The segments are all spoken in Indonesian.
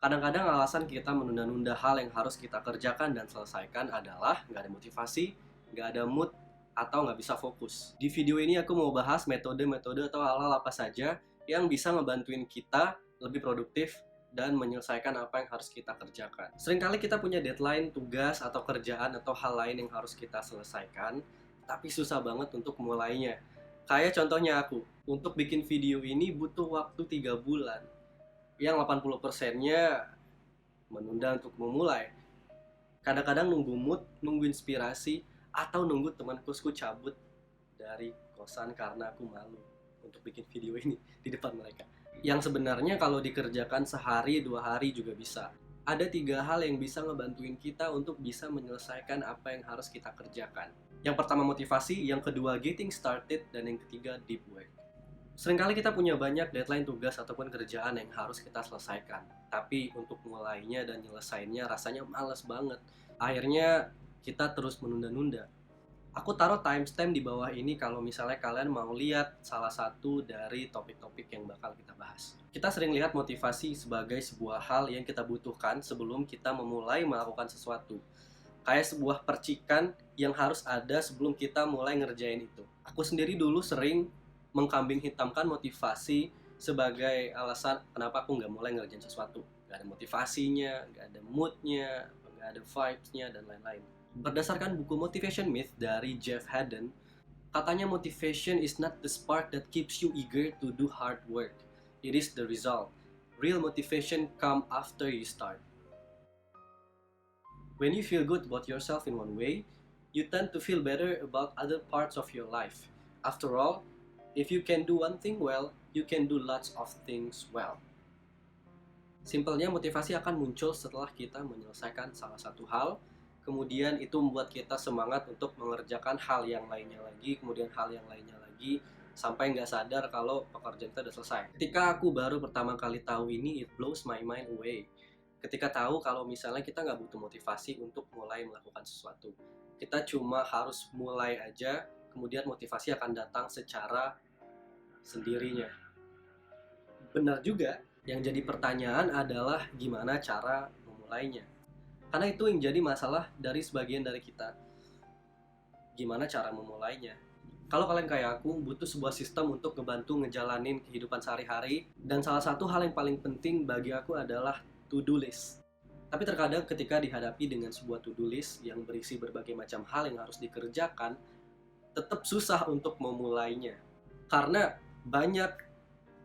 Kadang-kadang alasan kita menunda-nunda hal yang harus kita kerjakan dan selesaikan adalah nggak ada motivasi, nggak ada mood, atau nggak bisa fokus. Di video ini aku mau bahas metode-metode atau hal-hal apa saja yang bisa ngebantuin kita lebih produktif dan menyelesaikan apa yang harus kita kerjakan. Seringkali kita punya deadline, tugas, atau kerjaan atau hal lain yang harus kita selesaikan, tapi susah banget untuk mulainya. Kayak contohnya aku, untuk bikin video ini butuh waktu 3 bulan yang 80%-nya menunda untuk memulai. Kadang-kadang nunggu mood, nunggu inspirasi, atau nunggu teman kosku cabut dari kosan karena aku malu untuk bikin video ini di depan mereka. Yang sebenarnya kalau dikerjakan sehari, 2 hari juga bisa. Ada 3 hal yang bisa ngebantuin kita untuk bisa menyelesaikan apa yang harus kita kerjakan. Yang pertama motivasi, yang kedua getting started, dan yang ketiga deep work. Seringkali kita punya banyak deadline tugas ataupun kerjaan yang harus kita selesaikan. Tapi untuk mulainya dan nyelesainnya rasanya males banget. Akhirnya kita terus menunda-nunda. Aku taruh timestamp di bawah ini kalau misalnya kalian mau lihat salah satu dari topik-topik yang bakal kita bahas. Kita sering lihat motivasi sebagai sebuah hal yang kita butuhkan sebelum kita memulai melakukan sesuatu. Kayak sebuah percikan yang harus ada sebelum kita mulai ngerjain itu. Aku sendiri dulu sering mengkambing hitamkan motivasi sebagai alasan kenapa aku nggak mulai ngerjain sesuatu. Nggak ada motivasinya, nggak ada moodnya, nggak ada vibes-nya, dan lain-lain. Berdasarkan buku Motivation Myth dari Jeff Haden, katanya motivation is not the spark that keeps you eager to do hard work. It is the result. Real motivation come after you start. When you feel good about yourself in one way, you tend to feel better about other parts of your life. After all, if you can do one thing well, you can do lots of things well. Simpelnya motivasi akan muncul setelah kita menyelesaikan salah satu hal, kemudian itu membuat kita semangat untuk mengerjakan hal yang lainnya lagi, kemudian hal yang lainnya lagi, sampai nggak sadar kalau pekerjaan kita udah selesai. Ketika aku baru pertama kali tahu ini, it blows my mind away. Ketika tahu kalau misalnya kita nggak butuh motivasi untuk mulai melakukan sesuatu. Kita cuma harus mulai aja, kemudian motivasi akan datang secara sendirinya. Benar juga, yang jadi pertanyaan adalah gimana cara memulainya. Karena itu yang jadi masalah dari sebagian dari kita. Gimana cara memulainya? Kalau kalian kayak aku, butuh sebuah sistem untuk ngebantu ngejalanin kehidupan sehari-hari. Dan salah satu hal yang paling penting bagi aku adalah to-do list. Tapi terkadang ketika dihadapi dengan sebuah to-do list yang berisi berbagai macam hal yang harus dikerjakan, tetap susah untuk memulainya. Karena banyak,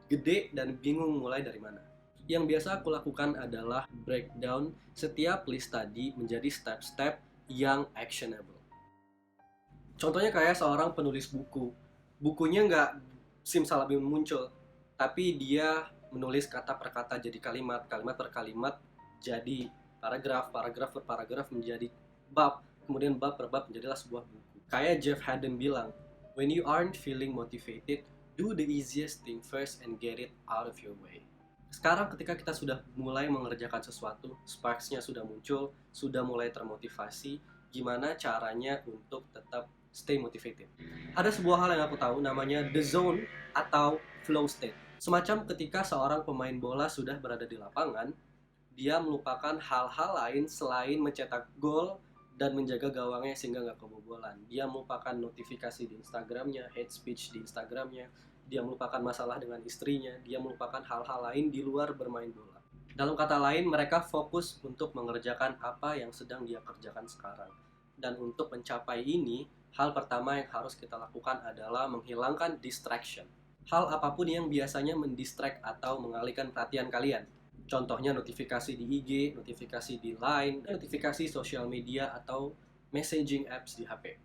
gede, dan bingung mulai dari mana. Yang biasa aku lakukan adalah breakdown setiap list tadi menjadi step-step yang actionable. Contohnya kayak seorang penulis buku. Bukunya nggak simsalabim muncul, tapi dia menulis kata per kata jadi kalimat, kalimat per kalimat jadi paragraf, paragraf per paragraf menjadi bab, kemudian bab per bab menjadilah sebuah buku. Kayak Jeff Haden bilang, when you aren't feeling motivated, do the easiest thing first and get it out of your way. Sekarang ketika kita sudah mulai mengerjakan sesuatu, sparks-nya sudah muncul, sudah mulai termotivasi, gimana caranya untuk tetap stay motivated? Ada sebuah hal yang aku tahu namanya the zone atau flow state. Semacam ketika seorang pemain bola sudah berada di lapangan, dia melupakan hal-hal lain selain mencetak gol dan menjaga gawangnya sehingga nggak kebobolan. Dia melupakan notifikasi di Instagramnya, hate speech di Instagramnya, dia melupakan masalah dengan istrinya, dia melupakan hal-hal lain di luar bermain bola. Dalam kata lain, mereka fokus untuk mengerjakan apa yang sedang dia kerjakan sekarang. Dan untuk mencapai ini, hal pertama yang harus kita lakukan adalah menghilangkan distraction. Hal apapun yang biasanya mendistract atau mengalihkan perhatian kalian. Contohnya notifikasi di IG, notifikasi di Line, notifikasi sosial media atau messaging apps di HP.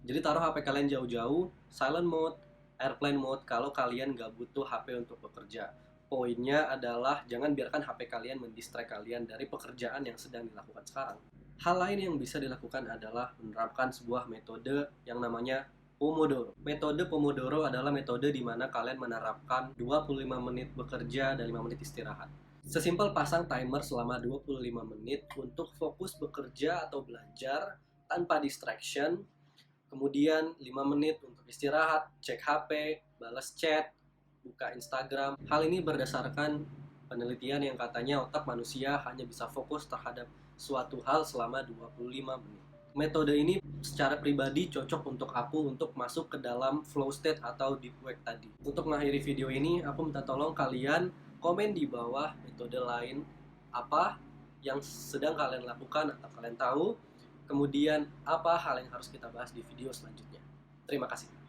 Jadi taruh HP kalian jauh-jauh, silent mode, airplane mode kalau kalian nggak butuh HP untuk bekerja. Poinnya adalah jangan biarkan HP kalian mendistract kalian dari pekerjaan yang sedang dilakukan sekarang. Hal lain yang bisa dilakukan adalah menerapkan sebuah metode yang namanya Pomodoro. Metode Pomodoro adalah metode di mana kalian menerapkan 25 menit bekerja dan 5 menit istirahat. Sesimpel pasang timer selama 25 menit untuk fokus bekerja atau belajar tanpa distraction. Kemudian 5 menit untuk istirahat, cek HP, balas chat, buka Instagram. Hal ini berdasarkan penelitian yang katanya otak manusia hanya bisa fokus terhadap suatu hal selama 25 menit. Metode ini secara pribadi cocok untuk aku untuk masuk ke dalam flow state atau deep work tadi. Untuk mengakhiri video ini, aku minta tolong kalian komen di bawah metode lain apa yang sedang kalian lakukan atau kalian tahu. Kemudian apa hal yang harus kita bahas di video selanjutnya. Terima kasih.